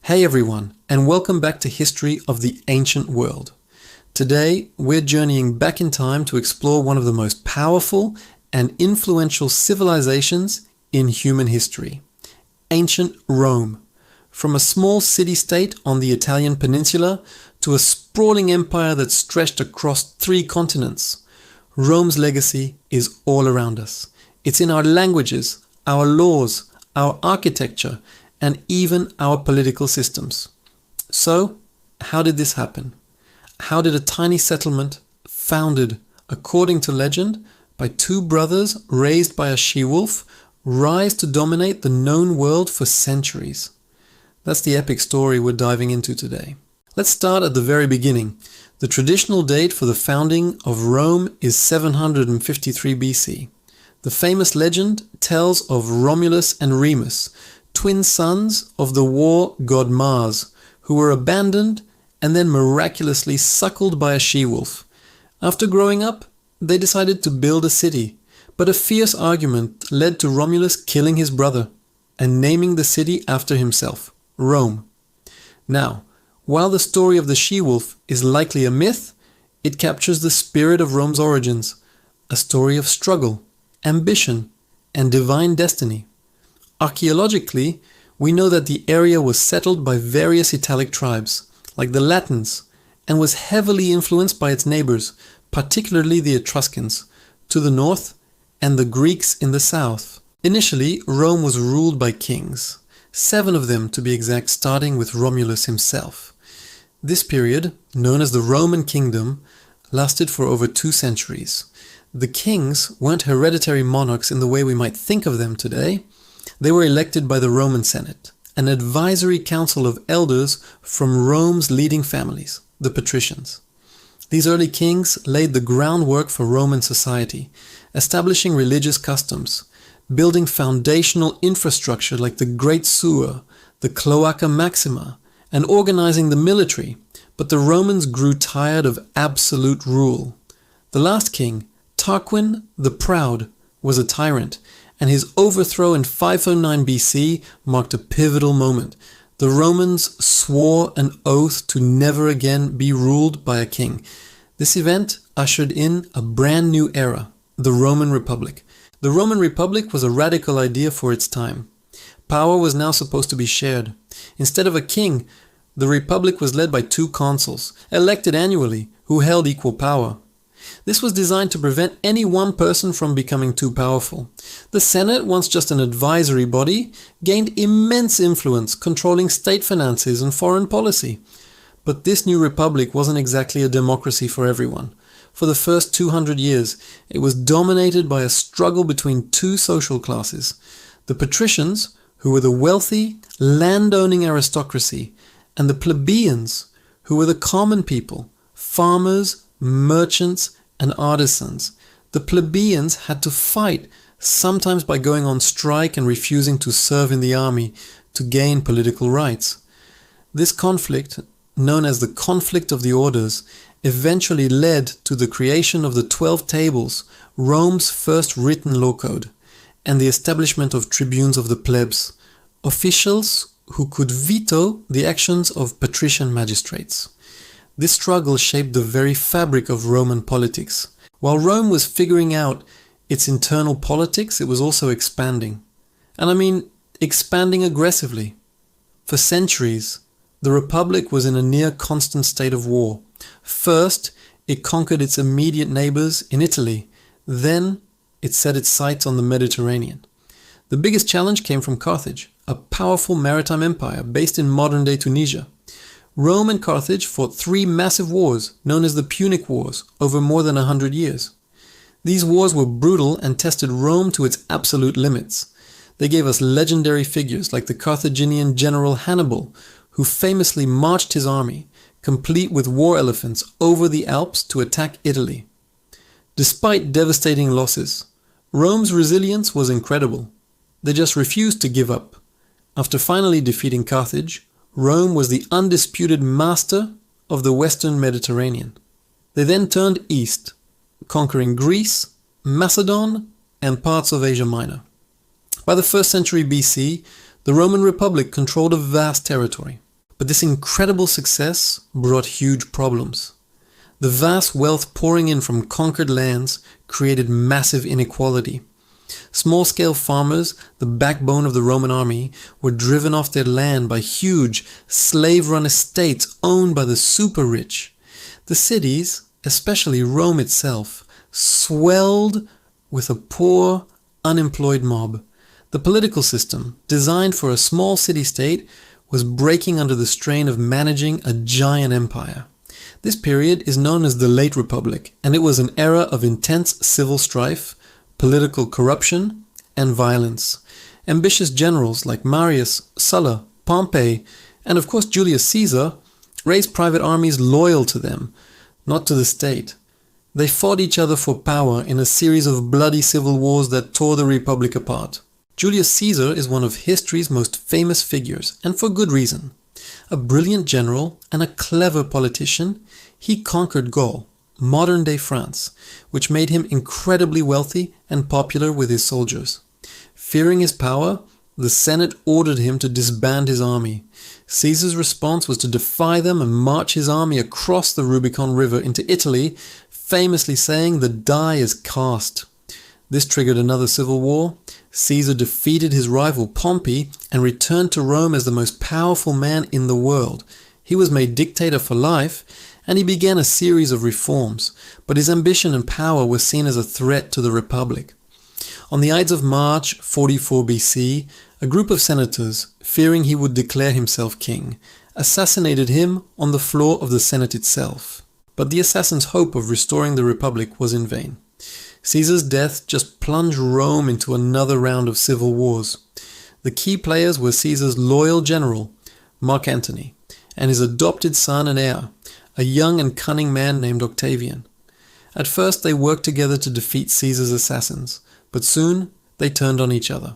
Hey everyone, and welcome back to History of the Ancient World. Today, we're journeying back in time to explore one of the most powerful and influential civilizations in human history, ancient Rome. From a small city-state on the Italian peninsula to a sprawling empire that stretched across 3 continents, Rome's legacy is all around us. It's in our languages, our laws, our architecture, and even our political systems. So, how did this happen? How did a tiny settlement, founded, according to legend, by 2 brothers raised by a she-wolf, rise to dominate the known world for centuries? That's the epic story we're diving into today. Let's start at the very beginning. The traditional date for the founding of Rome is 753 BC. The famous legend tells of Romulus and Remus, twin sons of the war god Mars, who were abandoned and then miraculously suckled by a she-wolf. After growing up, they decided to build a city, but a fierce argument led to Romulus killing his brother and naming the city after himself, Rome. Now, while the story of the she-wolf is likely a myth, it captures the spirit of Rome's origins, a story of struggle, ambition, and divine destiny. Archaeologically, we know that the area was settled by various Italic tribes, like the Latins, and was heavily influenced by its neighbors, particularly the Etruscans, to the north, and the Greeks in the south. Initially, Rome was ruled by kings, 7 of them to be exact, starting with Romulus himself. This period, known as the Roman Kingdom, lasted for over 2 centuries. The kings weren't hereditary monarchs in the way we might think of them today. They were elected by the Roman Senate, an advisory council of elders from Rome's leading families, the patricians. These early kings laid the groundwork for Roman society, establishing religious customs, building foundational infrastructure like the Great Sewer, the Cloaca Maxima, and organizing the military. But the Romans grew tired of absolute rule. The last king, Tarquin the Proud, was a tyrant, and his overthrow in 509 BC marked a pivotal moment. The Romans swore an oath to never again be ruled by a king. This event ushered in a brand new era, the Roman Republic. The Roman Republic was a radical idea for its time. Power was now supposed to be shared. Instead of a king, the Republic was led by 2 consuls, elected annually, who held equal power. This was designed to prevent any one person from becoming too powerful. The Senate, once just an advisory body, gained immense influence, controlling state finances and foreign policy. But this new republic wasn't exactly a democracy for everyone. For the first 200 years, it was dominated by a struggle between 2 social classes: the patricians, who were the wealthy, land-owning aristocracy, and the plebeians, who were the common people, farmers, merchants, and artisans. The plebeians had to fight, sometimes by going on strike and refusing to serve in the army to gain political rights. This conflict, known as the Conflict of the Orders, eventually led to the creation of the 12 Tables, Rome's first written law code, and the establishment of tribunes of the plebs, officials who could veto the actions of patrician magistrates. This struggle shaped the very fabric of Roman politics. While Rome was figuring out its internal politics, it was also expanding. And I mean, expanding aggressively. For centuries, the Republic was in a near constant state of war. First, it conquered its immediate neighbors in Italy. Then, it set its sights on the Mediterranean. The biggest challenge came from Carthage, a powerful maritime empire based in modern-day Tunisia. Rome and Carthage fought 3 massive wars, known as the Punic Wars, over more than 100 years. These wars were brutal and tested Rome to its absolute limits. They gave us legendary figures like the Carthaginian general Hannibal, who famously marched his army, complete with war elephants, over the Alps to attack Italy. Despite devastating losses, Rome's resilience was incredible. They just refused to give up. After finally defeating Carthage, Rome was the undisputed master of the Western Mediterranean. They then turned east, conquering Greece, Macedon, and parts of Asia Minor. By the 1st century BC, the Roman Republic controlled a vast territory. But this incredible success brought huge problems. The vast wealth pouring in from conquered lands created massive inequality. Small-scale farmers, the backbone of the Roman army, were driven off their land by huge, slave-run estates owned by the super-rich. The cities, especially Rome itself, swelled with a poor, unemployed mob. The political system, designed for a small city-state, was breaking under the strain of managing a giant empire. This period is known as the Late Republic, and it was an era of intense civil strife, political corruption, and violence. Ambitious generals like Marius, Sulla, Pompey, and of course Julius Caesar raised private armies loyal to them, not to the state. They fought each other for power in a series of bloody civil wars that tore the Republic apart. Julius Caesar is one of history's most famous figures, and for good reason. A brilliant general and a clever politician, he conquered Gaul, modern-day France, which made him incredibly wealthy and popular with his soldiers. Fearing his power, the Senate ordered him to disband his army. Caesar's response was to defy them and march his army across the Rubicon River into Italy, famously saying, "The die is cast." This triggered another civil war. Caesar defeated his rival Pompey and returned to Rome as the most powerful man in the world. He was made dictator for life, and he began a series of reforms, but his ambition and power were seen as a threat to the Republic. On the Ides of March 44 BC, a group of senators, fearing he would declare himself king, assassinated him on the floor of the Senate itself. But the assassins' hope of restoring the Republic was in vain. Caesar's death just plunged Rome into another round of civil wars. The key players were Caesar's loyal general, Mark Antony, and his adopted son and heir, a young and cunning man named Octavian. At first they worked together to defeat Caesar's assassins, but soon they turned on each other.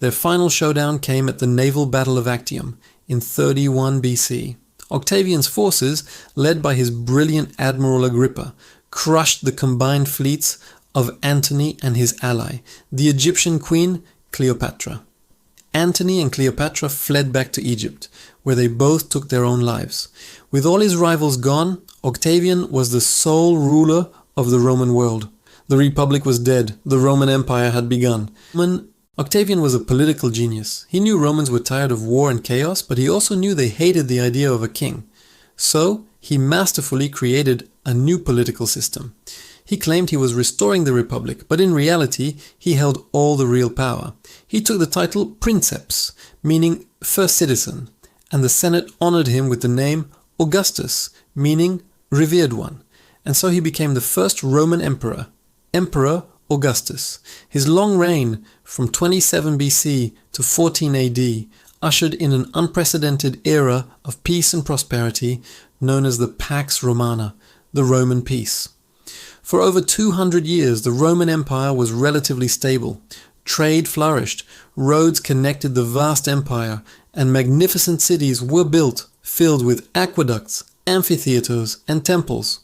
Their final showdown came at the naval battle of Actium in 31 BC. Octavian's forces, led by his brilliant Admiral Agrippa, crushed the combined fleets of Antony and his ally, the Egyptian queen Cleopatra. Antony and Cleopatra fled back to Egypt, where they both took their own lives. With all his rivals gone, Octavian was the sole ruler of the Roman world. The Republic was dead. The Roman Empire had begun. Octavian was a political genius. He knew Romans were tired of war and chaos, but he also knew they hated the idea of a king. So, he masterfully created a new political system. He claimed he was restoring the Republic, but in reality, he held all the real power. He took the title Princeps, meaning first citizen, and the Senate honored him with the name Augustus, meaning revered one. And so he became the first Roman emperor, Emperor Augustus. His long reign from 27 BC to 14 AD ushered in an unprecedented era of peace and prosperity known as the Pax Romana, the Roman peace. For over 200 years, the Roman Empire was relatively stable. Trade flourished, roads connected the vast empire, and magnificent cities were built, filled with aqueducts, amphitheaters, and temples.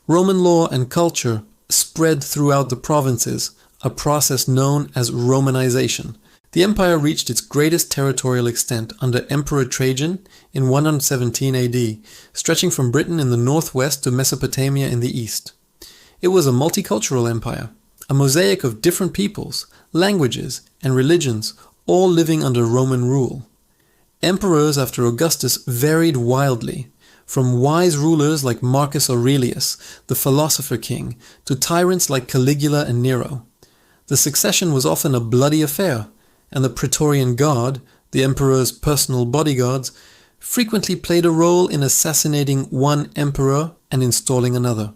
Roman law and culture spread throughout the provinces, a process known as Romanization. The empire reached its greatest territorial extent under Emperor Trajan in 117 AD, stretching from Britain in the northwest to Mesopotamia in the east. It was a multicultural empire, a mosaic of different peoples, languages, and religions, all living under Roman rule. Emperors after Augustus varied wildly, from wise rulers like Marcus Aurelius, the philosopher king, to tyrants like Caligula and Nero. The succession was often a bloody affair, and the Praetorian Guard, the emperor's personal bodyguards, frequently played a role in assassinating one emperor and installing another.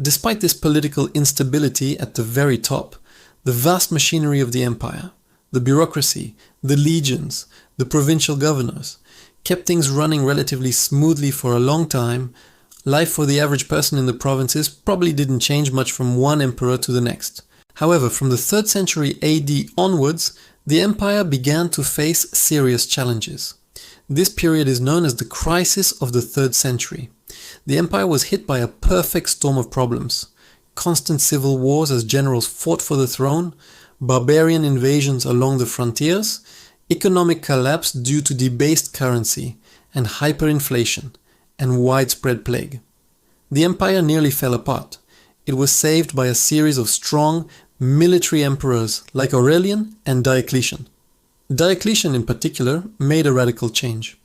Despite this political instability at the very top, the vast machinery of the empire, the bureaucracy, the legions, the provincial governors, kept things running relatively smoothly for a long time. Life for the average person in the provinces probably didn't change much from one emperor to the next. However, from the 3rd century AD onwards, the empire began to face serious challenges. This period is known as the crisis of the 3rd century. The empire was hit by a perfect storm of problems. Constant civil wars as generals fought for the throne, barbarian invasions along the frontiers, economic collapse due to debased currency and hyperinflation and widespread plague. The empire nearly fell apart. It was saved by a series of strong military emperors like Aurelian and Diocletian. Diocletian in particular made a radical change.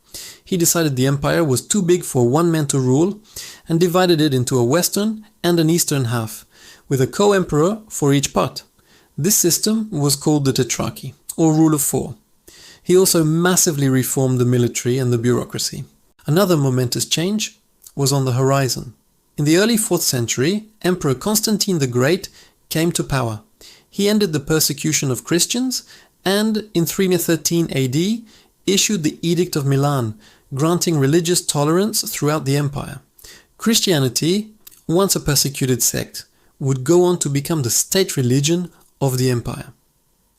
He decided the empire was too big for one man to rule and divided it into a western and an eastern half, with a co-emperor for each part. This system was called the Tetrarchy, or Rule of Four. He also massively reformed the military and the bureaucracy. Another momentous change was on the horizon. In the early 4th century, Emperor Constantine the Great came to power. He ended the persecution of Christians and, in 313 AD, issued the Edict of Milan, granting religious tolerance throughout the empire. Christianity, once a persecuted sect, would go on to become the state religion of the empire.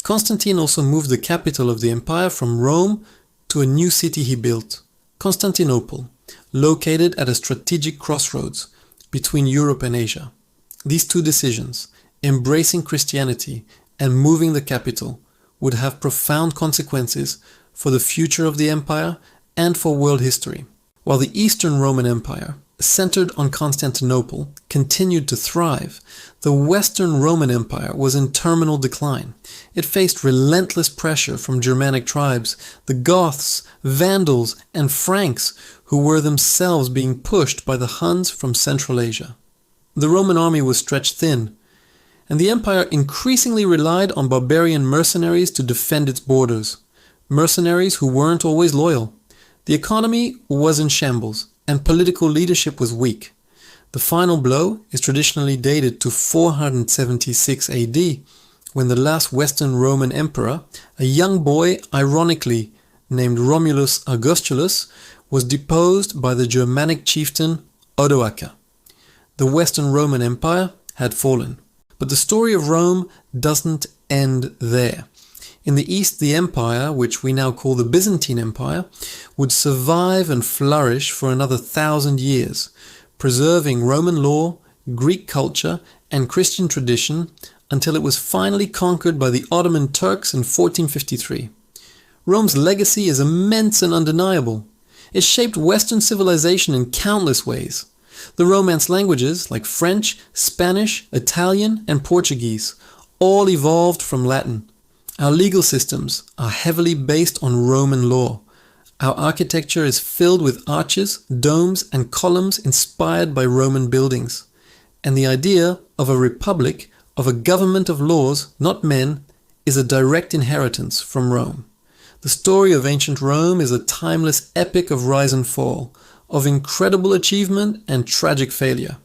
Constantine also moved the capital of the empire from Rome to a new city he built, Constantinople, located at a strategic crossroads between Europe and Asia. These two decisions, embracing Christianity and moving the capital, would have profound consequences for the future of the empire and for world history. While the Eastern Roman Empire, centered on Constantinople, continued to thrive, the Western Roman Empire was in terminal decline. It faced relentless pressure from Germanic tribes, the Goths, Vandals, and Franks, who were themselves being pushed by the Huns from Central Asia. The Roman army was stretched thin, and the empire increasingly relied on barbarian mercenaries to defend its borders, mercenaries who weren't always loyal. The economy was in shambles, and political leadership was weak. The final blow is traditionally dated to 476 AD, when the last Western Roman emperor, a young boy ironically named Romulus Augustulus, was deposed by the Germanic chieftain Odoacer. The Western Roman Empire had fallen. But the story of Rome doesn't end there. In the East, the empire, which we now call the Byzantine Empire, would survive and flourish for another 1,000 years, preserving Roman law, Greek culture, and Christian tradition until it was finally conquered by the Ottoman Turks in 1453. Rome's legacy is immense and undeniable. It shaped Western civilization in countless ways. The Romance languages, like French, Spanish, Italian, and Portuguese, all evolved from Latin. Our legal systems are heavily based on Roman law. Our architecture is filled with arches, domes, and columns inspired by Roman buildings. And the idea of a republic, of a government of laws, not men, is a direct inheritance from Rome. The story of ancient Rome is a timeless epic of rise and fall, of incredible achievement and tragic failure.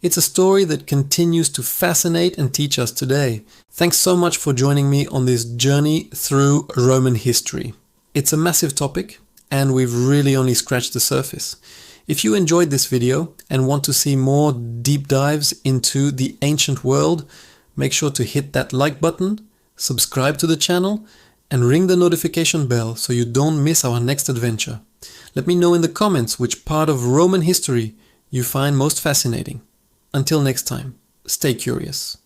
It's a story that continues to fascinate and teach us today. Thanks so much for joining me on this journey through Roman history. It's a massive topic, and we've really only scratched the surface. If you enjoyed this video and want to see more deep dives into the ancient world, make sure to hit that like button, subscribe to the channel, and ring the notification bell so you don't miss our next adventure. Let me know in the comments which part of Roman history you find most fascinating. Until next time, stay curious.